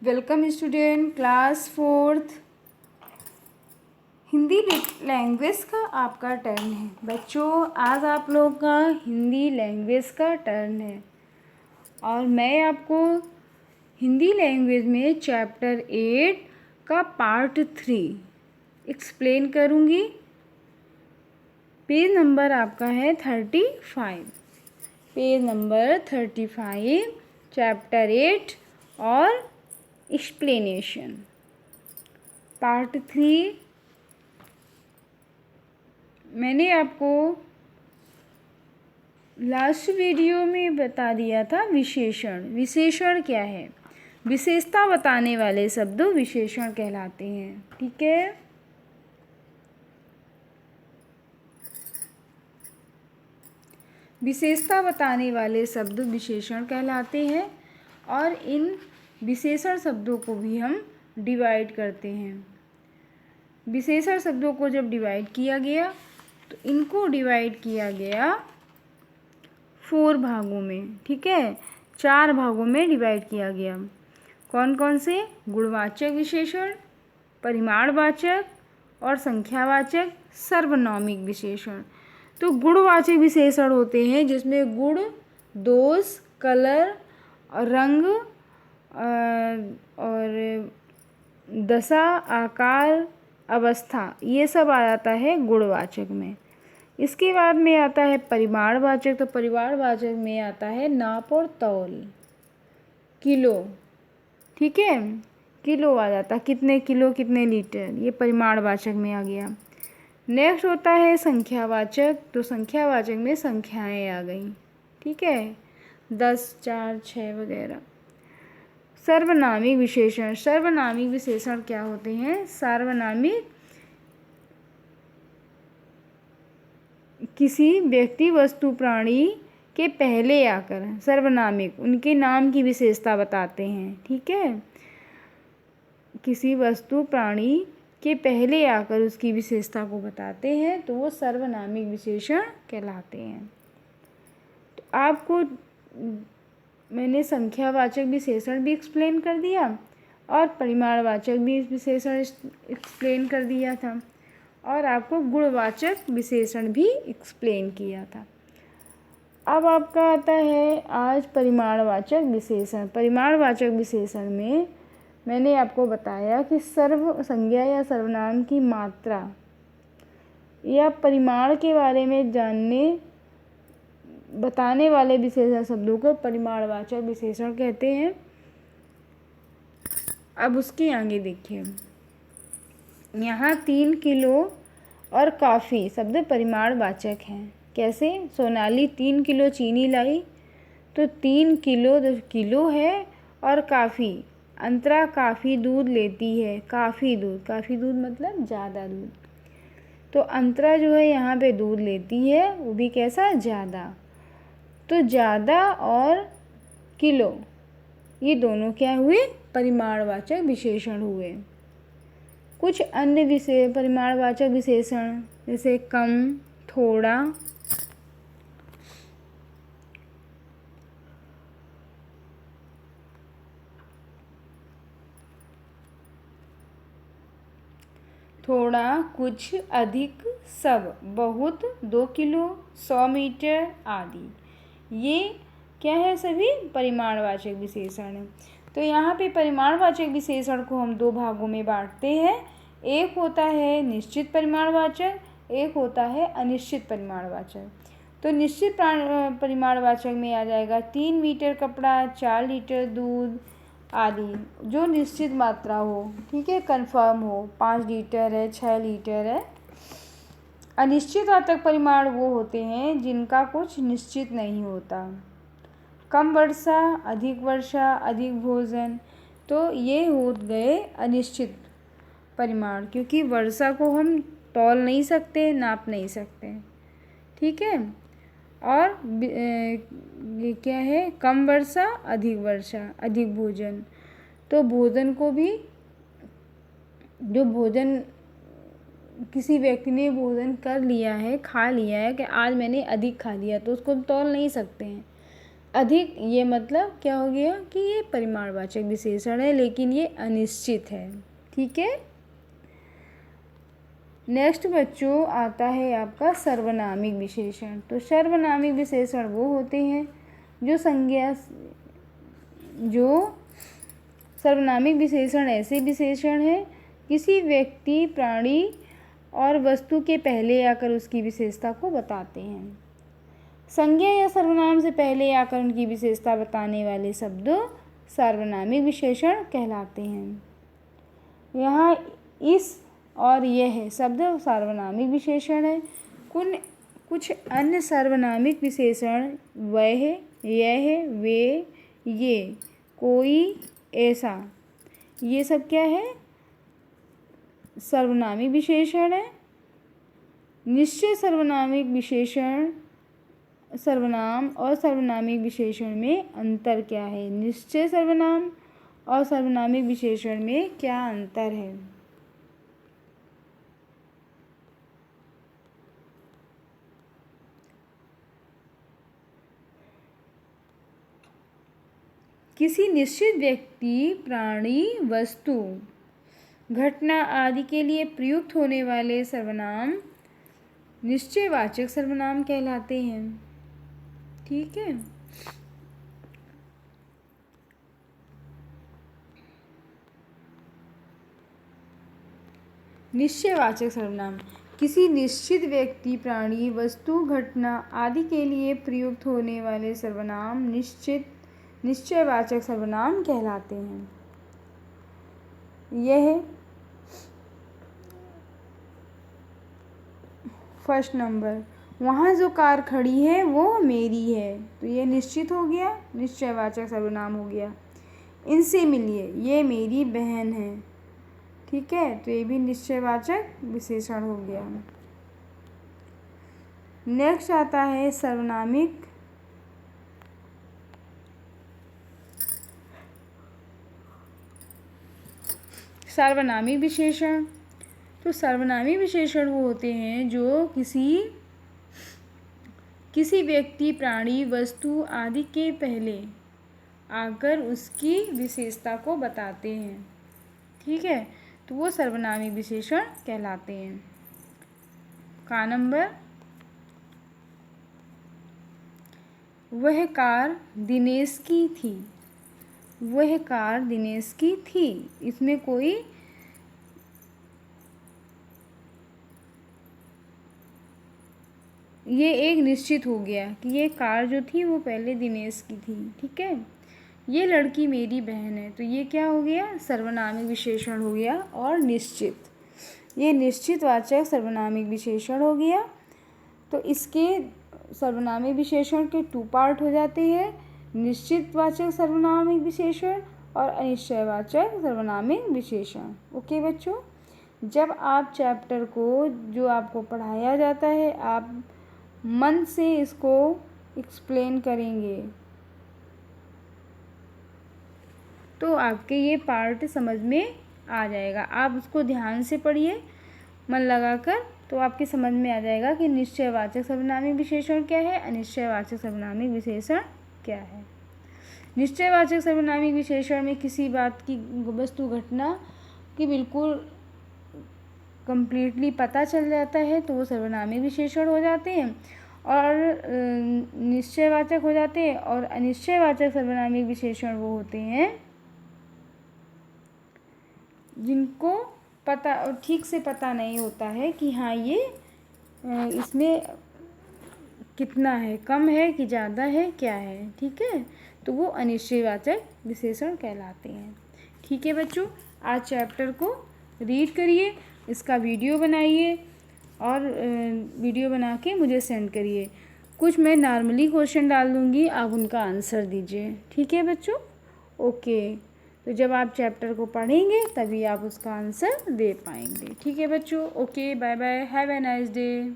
Welcome student class fourth Hindi language का आपका turn है। बच्चों आज आप लोग का हिंदी लैंग्वेज का टर्न है और मैं आपको हिंदी लैंग्वेज में चैप्टर 8 का पार्ट 3 एक्सप्लेन करूँगी। पेज नंबर आपका है 35। पेज नंबर 35 चैप्टर 8 और एक्सप्लेनेशन पार्ट 3। मैंने आपको लास्ट वीडियो में बता दिया था विशेषण। विशेषण क्या है? विशेषता बताने वाले शब्द विशेषण कहलाते हैं। ठीक है, विशेषता बताने वाले शब्द विशेषण कहलाते हैं और इन विशेषण शब्दों को भी हम डिवाइड करते हैं। विशेषण शब्दों को जब डिवाइड किया गया तो इनको डिवाइड किया गया 4 भागों में। ठीक है, 4 भागों में डिवाइड किया गया। कौन कौन से? गुणवाचक विशेषण, परिमाणवाचक और संख्यावाचक, सर्वनामिक विशेषण। तो गुणवाचक विशेषण होते हैं जिसमें गुण, दोष, कलर, रंग और दशा, आकार, अवस्था, ये सब आ जाता है गुणवाचक में। इसके बाद में आता है परिमाणवाचक। तो परिमाणवाचक में आता है नाप और तौल, किलो। ठीक है, किलो आ जाता, कितने किलो कितने लीटर, ये परिमाणवाचक में आ गया। नेक्स्ट होता है संख्यावाचक। तो संख्यावाचक में संख्याएं आ गई। ठीक है, 10, 4, 6 वगैरह। सर्वनामिक विशेषण। सर्वनामिक विशेषण क्या होते हैं? सार्वनामिक किसी व्यक्ति, वस्तु, प्राणी के पहले आकर, सर्वनामिक उनके नाम की विशेषता बताते हैं। ठीक है, किसी वस्तु, प्राणी के पहले आकर उसकी विशेषता को बताते हैं तो वो सर्वनामिक विशेषण कहलाते हैं। तो आपको मैंने संख्यावाचक विशेषण भी एक्सप्लेन कर दिया और परिमाणवाचक भी विशेषण एक्सप्लेन कर दिया था और आपको गुणवाचक विशेषण भी एक्सप्लेन किया था। अब आपका आता है आज परिमाणवाचक विशेषण। परिमाणवाचक विशेषण में मैंने आपको बताया कि सर्व संज्ञा या सर्वनाम की मात्रा या परिमाण के बारे में बताने वाले विशेषण शब्दों को परिमाणवाचक विशेषण कहते हैं। अब उसके आगे देखिए, यहाँ 3 किलो और काफ़ी शब्द परिमाणवाचक हैं। कैसे? सोनाली 3 किलो चीनी लाई, तो 3 किलो किलो है और काफ़ी, अंतरा काफ़ी दूध लेती है। काफ़ी दूध मतलब ज़्यादा दूध। तो अंतरा जो है यहाँ पे दूध लेती है, वो भी कैसा? ज़्यादा। तो ज़्यादा और किलो ये दोनों क्या हुए? परिमाणवाचक विशेषण हुए। कुछ अन्य परिमाणवाचक विशेषण जैसे कम, थोड़ा, थोड़ा, कुछ, अधिक, सब, बहुत, 2 किलो, 100 मीटर आदि, ये क्या है? सभी परिमाणवाचक विशेषण हैं। तो यहाँ पे परिमाणवाचक विशेषण को हम 2 भागों में बांटते हैं। एक होता है निश्चित परिमाणवाचक, एक होता है अनिश्चित परिमाणवाचक। तो निश्चित परिमाणवाचक में आ जाएगा 3 मीटर कपड़ा, 4 लीटर दूध आदि, जो निश्चित मात्रा हो। ठीक है, कंफर्म हो, 5 लीटर है, 6 लीटर है। अनिश्चित वाचक परिमाण वो होते हैं जिनका कुछ निश्चित नहीं होता। कम वर्षा, अधिक भोजन, तो ये हो गए अनिश्चित परिमाण, क्योंकि वर्षा को हम तौल नहीं सकते, नाप नहीं सकते। ठीक है, और ये क्या है? कम वर्षा, अधिक भोजन। तो भोजन को भी, जो भोजन किसी व्यक्ति ने भोजन कर लिया है, खा लिया है कि आज मैंने अधिक खा लिया, तो उसको तौल नहीं सकते हैं। अधिक, ये मतलब क्या हो गया कि ये परिमाणवाचक विशेषण है, लेकिन ये अनिश्चित है। ठीक है। नेक्स्ट बच्चों आता है आपका सर्वनामिक विशेषण। तो सर्वनामिक विशेषण वो होते हैं जो सर्वनामिक विशेषण ऐसे विशेषण हैं किसी व्यक्ति, प्राणी और वस्तु के पहले आकर उसकी विशेषता को बताते हैं। संज्ञा या सर्वनाम से पहले आकर उनकी विशेषता बताने वाले शब्द सार्वनामिक विशेषण कहलाते हैं। यहाँ इस और यह शब्द सार्वनामिक विशेषण है। कुछ अन्य सार्वनामिक विशेषण वह, यह, वे, ये, कोई, ऐसा, ये सब क्या है? सर्वनामिक विशेषण है। निश्चय सर्वनामिक विशेषण, सर्वनाम और सर्वनामिक विशेषण में अंतर क्या है? निश्चय सर्वनाम और सर्वनामिक विशेषण में क्या अंतर है? किसी निश्चित व्यक्ति, प्राणी, वस्तु, घटना आदि के लिए प्रयुक्त होने वाले सर्वनाम निश्चयवाचक सर्वनाम कहलाते हैं। ठीक है। निश्चयवाचक सर्वनाम किसी निश्चित व्यक्ति, प्राणी, वस्तु, घटना आदि के लिए प्रयुक्त होने वाले सर्वनाम निश्चयवाचक सर्वनाम कहलाते हैं। यह फर्स्ट नंबर, वहाँ जो कार खड़ी है वो मेरी है, तो ये निश्चित हो गया, निश्चयवाचक सर्वनाम हो गया। इनसे मिलिए, ये मेरी बहन है। ठीक है, तो ये भी निश्चयवाचक विशेषण हो गया। नेक्स्ट आता है सार्वनामिक विशेषण। तो सार्वनामिक विशेषण वो होते हैं जो किसी व्यक्ति, प्राणी, वस्तु आदि के पहले आकर उसकी विशेषता को बताते हैं। ठीक है, तो वो सर्वनामिक विशेषण कहलाते हैं। का नंबर, वह कार दिनेश की थी। वह कार दिनेश की थी, इसमें कोई ये एक निश्चित हो गया कि ये कार जो थी वो पहले दिनेश की थी। ठीक है। ये लड़की मेरी बहन है, तो ये क्या हो गया? सर्वनामिक विशेषण हो गया और निश्चित, ये निश्चितवाचक सर्वनामिक विशेषण हो गया। तो इसके सर्वनामिक विशेषण के 2 पार्ट हो जाते हैं, निश्चितवाचक सर्वनामिक विशेषण और अनिश्चयवाचक सर्वनामिक विशेषण। ओके बच्चों, जब आप चैप्टर को जो आपको पढ़ाया जाता है आप मन से इसको एक्सप्लेन करेंगे तो आपके ये पार्ट समझ में आ जाएगा। आप उसको ध्यान से पढ़िए मन लगाकर, तो आपकी समझ में आ जाएगा कि निश्चयवाचक सर्वनामिक विशेषण क्या है, अनिश्चयवाचक सर्वनामिक विशेषण क्या है। निश्चयवाचक सर्वनामिक विशेषण में किसी बात की, वस्तु, घटना की बिल्कुल कंप्लीटली पता चल जाता है तो वो सर्वनामिक विशेषण हो जाते हैं और निश्चयवाचक हो जाते हैं। और अनिश्चयवाचक सर्वनामिक विशेषण वो होते हैं जिनको पता ठीक से पता नहीं होता है कि हाँ ये इसमें कितना है, कम है कि ज़्यादा है, क्या है। ठीक है, तो वो अनिश्चयवाचक विशेषण कहलाते हैं। ठीक है बच्चों, आज चैप्टर को रीड करिए, इसका वीडियो बनाइए और वीडियो बना के मुझे सेंड करिए। कुछ मैं नॉर्मली क्वेश्चन डाल दूँगी, आप उनका आंसर दीजिए। ठीक है बच्चों, ओके। तो जब आप चैप्टर को पढ़ेंगे तभी आप उसका आंसर दे पाएंगे। ठीक है बच्चों, okay, bye bye, have a nice day.